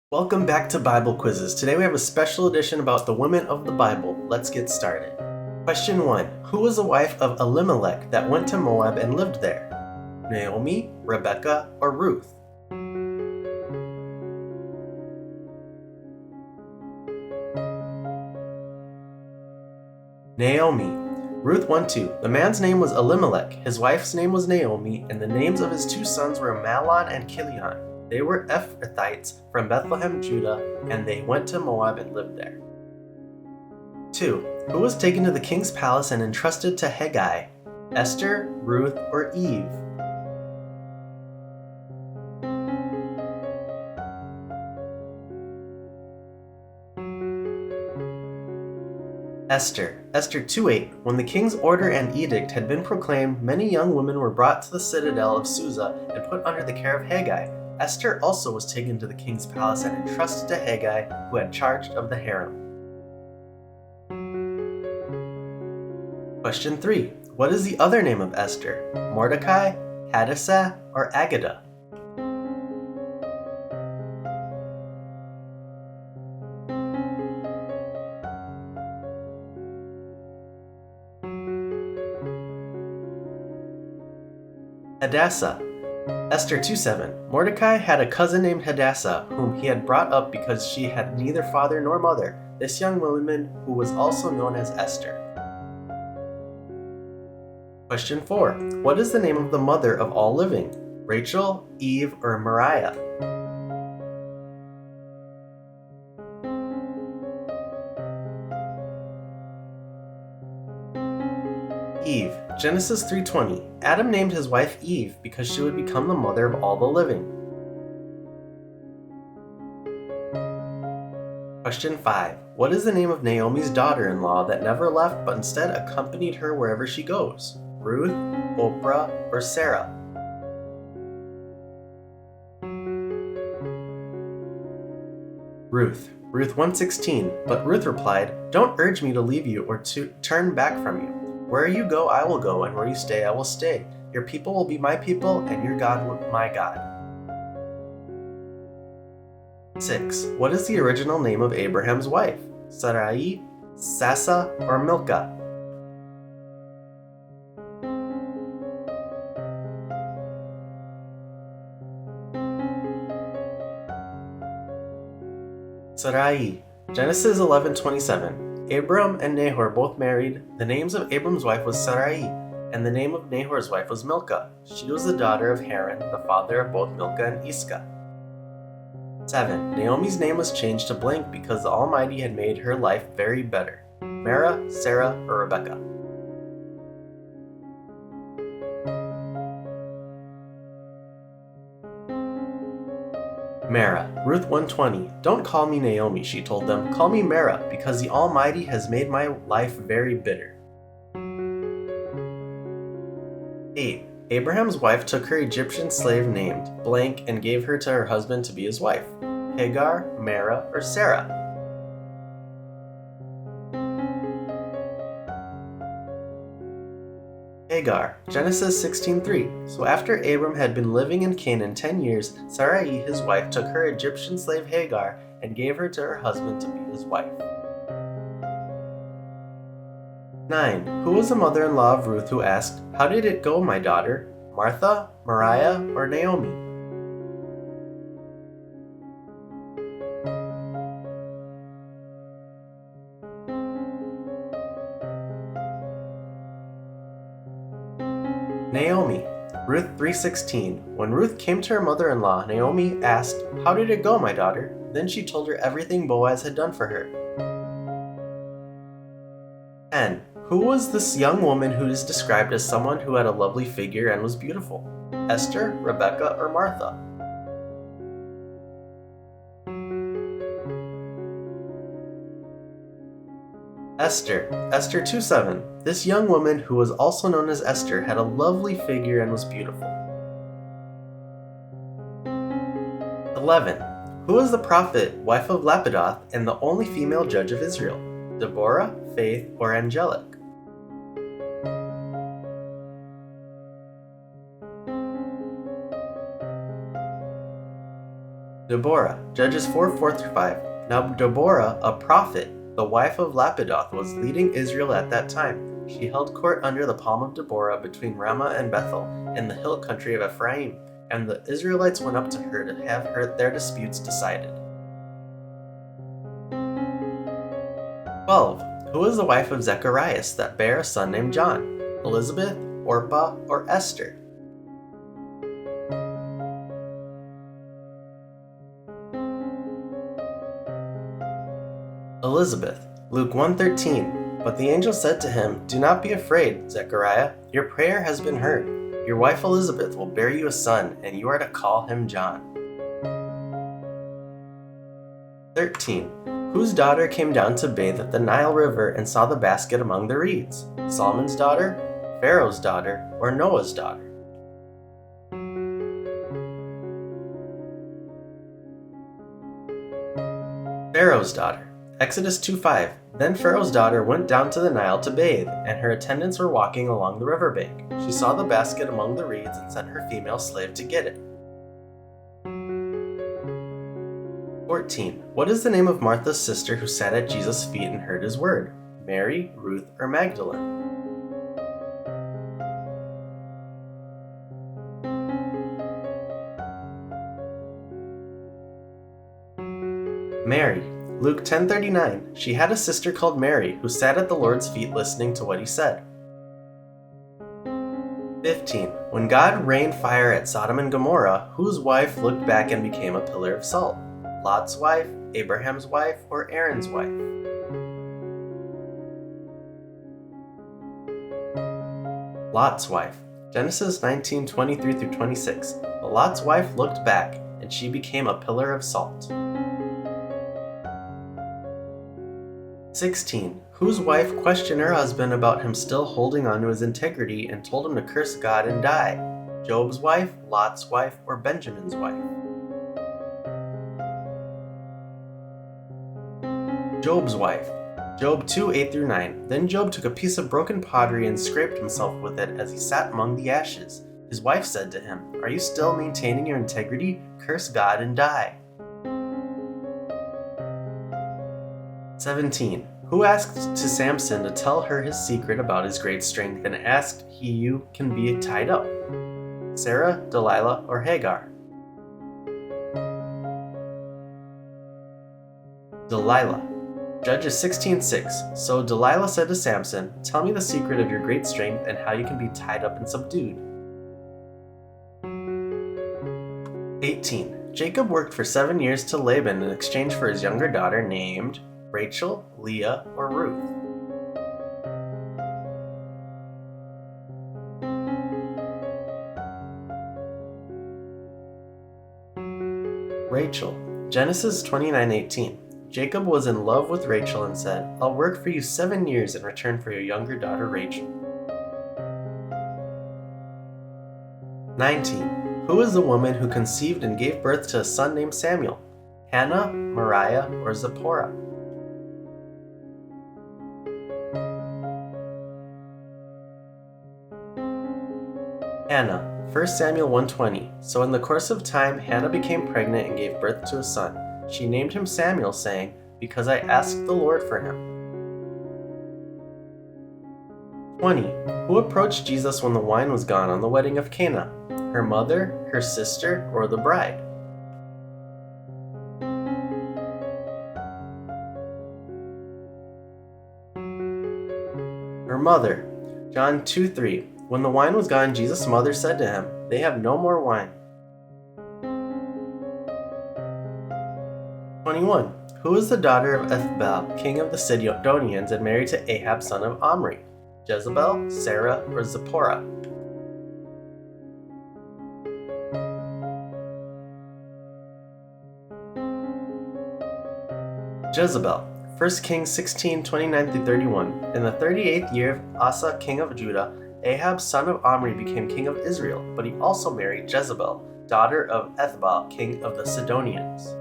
Welcome back to Bible Quizzes. Today we have a special edition about the women of the Bible. Let's get started. Question 1. Who was the wife of Elimelech that went to Moab and lived there? Naomi, Rebecca, or Ruth? Naomi. Ruth 1:2. The man's name was Elimelech, his wife's name was Naomi, and the names of his two sons were Mahlon and Chilion. They were Ephrathites from Bethlehem, Judah, and they went to Moab and lived there. 2. Who was taken to the king's palace and entrusted to Hegai? Esther, Ruth, or Eve? Esther. Esther 2:8. When the king's order and edict had been proclaimed, many young women were brought to the citadel of Susa and put under the care of Hegai. Esther also was taken to the king's palace and entrusted to Hegai, who had charge of the harem. Question 3. What is the other name of Esther? Mordecai, Hadassah, or Agatha? Hadassah. Esther 2:7. Mordecai had a cousin named Hadassah, whom he had brought up because she had neither father nor mother. This young woman, who was also known as Esther. Question 4. What is the name of the mother of all living? Rachel, Eve, or Mariah? Eve. Genesis 3:20. Adam named his wife Eve because she would become the mother of all the living. Question 5. What is the name of Naomi's daughter-in-law that never left but instead accompanied her wherever she goes? Ruth, Oprah, or Sarah? Ruth. Ruth 1:16. But Ruth replied, "Don't urge me to leave you or to turn back from you. Where you go, I will go, and where you stay, I will stay. Your people will be my people, and your God my God." 6. What is the original name of Abraham's wife? Sarai, Sasa, or Milcah? Sarai. Genesis 11:27. Abram and Nahor both married. The names of Abram's wife was Sarai, and the name of Nahor's wife was Milcah. She was the daughter of Haran, the father of both Milcah and Iscah. 7. Naomi's name was changed to blank because the Almighty had made her life very better. Mara, Sarah, or Rebecca? Mara. Ruth 1:20. Don't call me Naomi, she told them. Call me Mara, because the Almighty has made my life very bitter. 8. Abraham's wife took her Egyptian slave named blank and gave her to her husband to be his wife. Hagar, Mara, or Sarah? Hagar. Genesis 16:3. So after Abram had been living in Canaan 10 years, Sarai, his wife, took her Egyptian slave Hagar and gave her to her husband to be his wife. 9. Who was the mother-in-law of Ruth who asked, "How did it go, my daughter?" Martha, Mariah, or Naomi? Naomi. Ruth 3:16. When Ruth came to her mother-in-law, Naomi asked, "How did it go, my daughter?" Then she told her everything Boaz had done for her. 10. Who was this young woman who is described as someone who had a lovely figure and was beautiful? Esther, Rebecca, or Martha? Esther. Esther 2:7. This young woman, who was also known as Esther, had a lovely figure and was beautiful. 11. Who was the prophet, wife of Lapidoth, and the only female judge of Israel? Deborah, Faith, or Angelic? Deborah, Judges 4:4-5. Now Deborah, a prophet, the wife of Lapidoth, was leading Israel at that time. She held court under the palm of Deborah between Ramah and Bethel, in the hill country of Ephraim, and the Israelites went up to her to have their disputes decided. 12. Who was the wife of Zacharias that bare a son named John? Elizabeth, Orpah, or Esther? Elizabeth. Luke 1:13. But the angel said to him, Do not be afraid, Zechariah. Your prayer has been heard. Your wife Elizabeth will bear you a son, and you are to call him John. 13. Whose daughter came down to bathe at the Nile River and saw the basket among the reeds? Solomon's daughter, Pharaoh's daughter, or Noah's daughter? Pharaoh's daughter. Exodus 2:5. Then Pharaoh's daughter went down to the Nile to bathe, and her attendants were walking along the riverbank. She saw the basket among the reeds and sent her female slave to get it. 14. What is the name of Martha's sister who sat at Jesus' feet and heard his word? Mary, Ruth, or Magdalene? Mary. Luke 10:39. She had a sister called Mary who sat at the Lord's feet listening to what he said. 15. When God rained fire at Sodom and Gomorrah, whose wife looked back and became a pillar of salt? Lot's wife, Abraham's wife, or Aaron's wife? Lot's wife. Genesis 19:23-26. But Lot's wife looked back, and she became a pillar of salt. 16. Whose wife questioned her husband about him still holding on to his integrity and told him to curse God and die? Job's wife, Lot's wife, or Benjamin's wife? Job's wife. Job 2:8-9. Then Job took a piece of broken pottery and scraped himself with it as he sat among the ashes. His wife said to him, Are you still maintaining your integrity? Curse God and die. 17. Who asked to Samson to tell her his secret about his great strength and asked you can be tied up? Sarah, Delilah, or Hagar? Delilah. Judges 16:6. So Delilah said to Samson, Tell me the secret of your great strength and how you can be tied up and subdued. 18. Jacob worked for 7 years to Laban in exchange for his younger daughter named Rachel, Leah, or Ruth? Rachel. Genesis 29:18. Jacob was in love with Rachel and said, I'll work for you 7 years in return for your younger daughter Rachel. 19. Who is the woman who conceived and gave birth to a son named Samuel? Hannah, Moriah, or Zipporah? Hannah. 1 Samuel 1:20. So in the course of time, Hannah became pregnant and gave birth to a son. She named him Samuel, saying, Because I asked the Lord for him. 20. Who approached Jesus when the wine was gone on the wedding of Cana? Her mother, her sister, or the bride? Her mother. John 2:3. When the wine was gone, Jesus' mother said to him, They have no more wine. 21. Who is the daughter of Ethbaal, king of the Sidonians, and married to Ahab, son of Omri? Jezebel, Sarah, or Zipporah? Jezebel. 1 Kings 16:29-31. In the 38th year of Asa, king of Judah, Ahab, son of Omri, became king of Israel, but he also married Jezebel, daughter of Ethbaal, king of the Sidonians.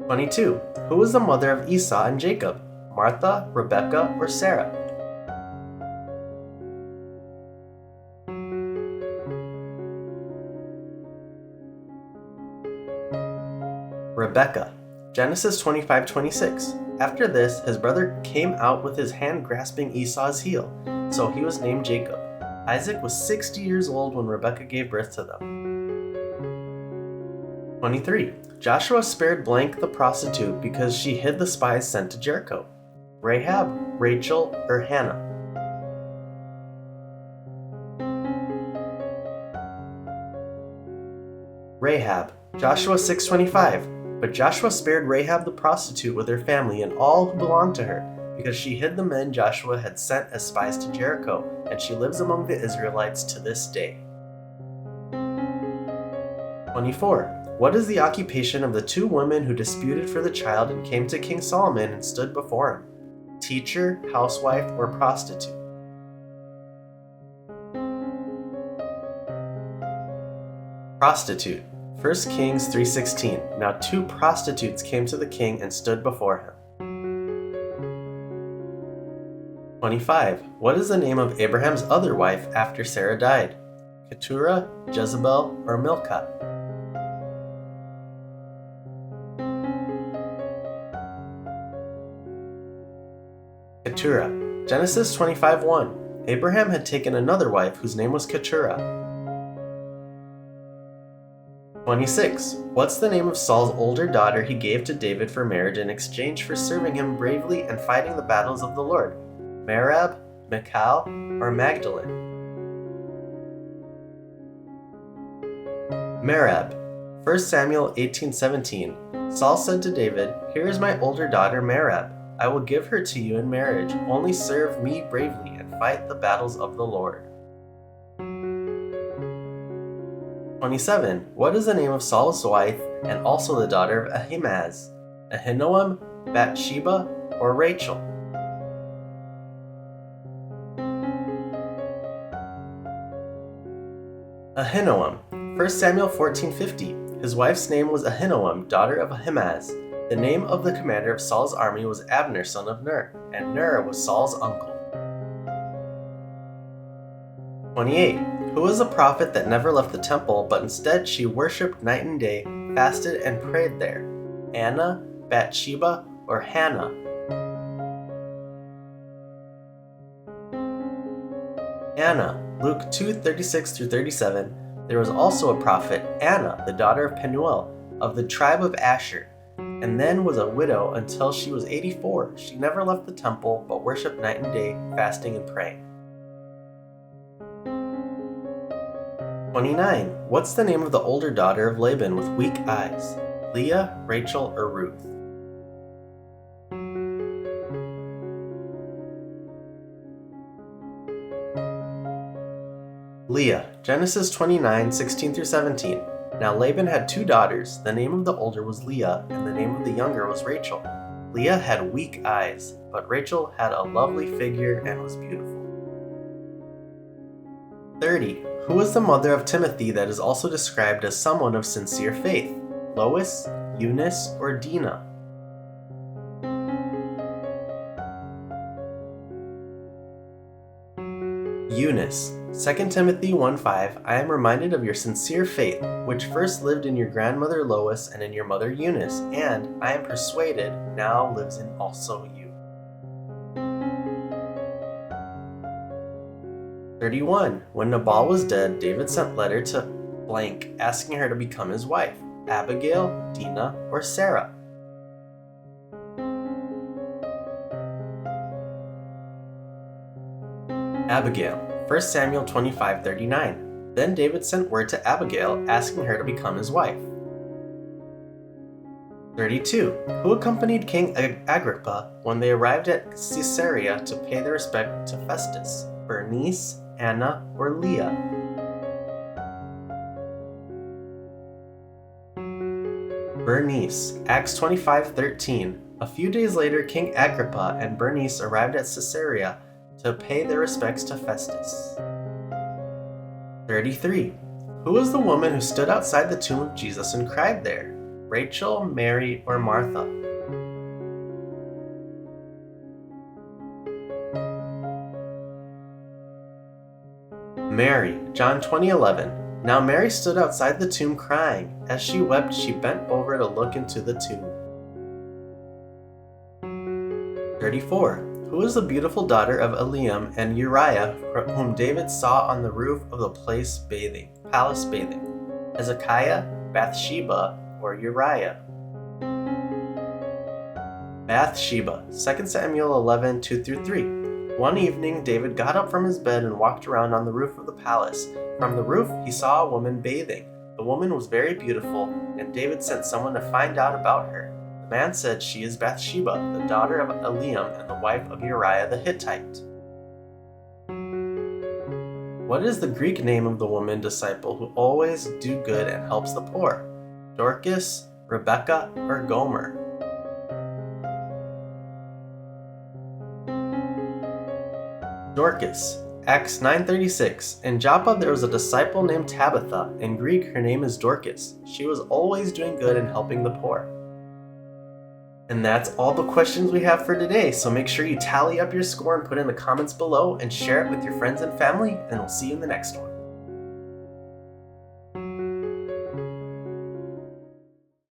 22. Who was the mother of Esau and Jacob? Martha, Rebekah, or Sarah? Rebekah. Genesis 25:26. After this, his brother came out with his hand grasping Esau's heel, so he was named Jacob. Isaac was 60 years old when Rebekah gave birth to them. 23. Joshua spared blank the prostitute because she hid the spies sent to Jericho. Rahab, Rachel, or Hannah? Rahab. Joshua 6:25. But Joshua spared Rahab the prostitute with her family and all who belonged to her, because she hid the men Joshua had sent as spies to Jericho, and she lives among the Israelites to this day. 24. What is the occupation of the two women who disputed for the child and came to King Solomon and stood before him? Teacher, housewife, or prostitute? Prostitute. 1 Kings 3:16. Now 2 prostitutes came to the king and stood before him. 25. What is the name of Abraham's other wife after Sarah died? Keturah, Jezebel, or Milcah? Keturah. Genesis 25:1. Abraham had taken another wife whose name was Keturah. 26. What's the name of Saul's older daughter he gave to David for marriage in exchange for serving him bravely and fighting the battles of the Lord? Merab, Michal, or Magdalene? Merab. 1 Samuel 18:17. Saul said to David, "Here is my older daughter Merab. I will give her to you in marriage. Only serve me bravely and fight the battles of the Lord." 27. What is the name of Saul's wife and also the daughter of Ahimaaz? Ahinoam, Bathsheba, or Rachel? Ahinoam. 1 Samuel 14:50. His wife's name was Ahinoam, daughter of Ahimaaz. The name of the commander of Saul's army was Abner, son of Ner, and Ner was Saul's uncle. 28. Who was a prophet that never left the temple, but instead she worshipped night and day, fasted and prayed there? Anna, Bathsheba, or Hannah? Anna. Luke 2:36-37. There was also a prophet, Anna, the daughter of Penuel, of the tribe of Asher, and then was a widow until she was 84. She never left the temple, but worshipped night and day, fasting and praying. 29. What's the name of the older daughter of Laban with weak eyes? Leah, Rachel, or Ruth? Leah. Genesis 29:16-17. Now Laban had 2 daughters. The name of the older was Leah, and the name of the younger was Rachel. Leah had weak eyes, but Rachel had a lovely figure and was beautiful. 30. Who was the mother of Timothy that is also described as someone of sincere faith? Lois, Eunice, or Dinah? Eunice. 2 Timothy 1:5. I am reminded of your sincere faith, which first lived in your grandmother Lois and in your mother Eunice, and, I am persuaded, now lives in also you. 31. When Nabal was dead, David sent letter to blank, asking her to become his wife. Abigail, Dinah, or Sarah? Abigail. 1 Samuel 25:39. Then David sent word to Abigail, asking her to become his wife. 32. Who accompanied King Agrippa when they arrived at Caesarea to pay their respect to Festus? Bernice, Anna, or Leah? Bernice. Acts 25:13. A few days later, King Agrippa and Bernice arrived at Caesarea to pay their respects to Festus. 33. Who was the woman who stood outside the tomb of Jesus and cried there? Rachel, Mary, or Martha? Mary. John 20:11. Now Mary stood outside the tomb crying. As she wept, she bent over to look into the tomb. 34. Who is the beautiful daughter of Eliam and Uriah, whom David saw on the roof of the palace bathing? Hezekiah, Bathsheba, or Uriah? Bathsheba. 2 Samuel 11, 2-3. One evening, David got up from his bed and walked around on the roof of the palace. From the roof, he saw a woman bathing. The woman was very beautiful, and David sent someone to find out about her. The man said, "She is Bathsheba, the daughter of Eliam and the wife of Uriah the Hittite." What is the Greek name of the woman disciple who always do good and helps the poor? Dorcas, Rebecca, or Gomer? Dorcas. Acts 9:36. In Joppa there was a disciple named Tabitha. In Greek, her name is Dorcas. She was always doing good and helping the poor. And that's all the questions we have for today, so make sure you tally up your score and put in the comments below and share it with your friends and family, and we'll see you in the next one.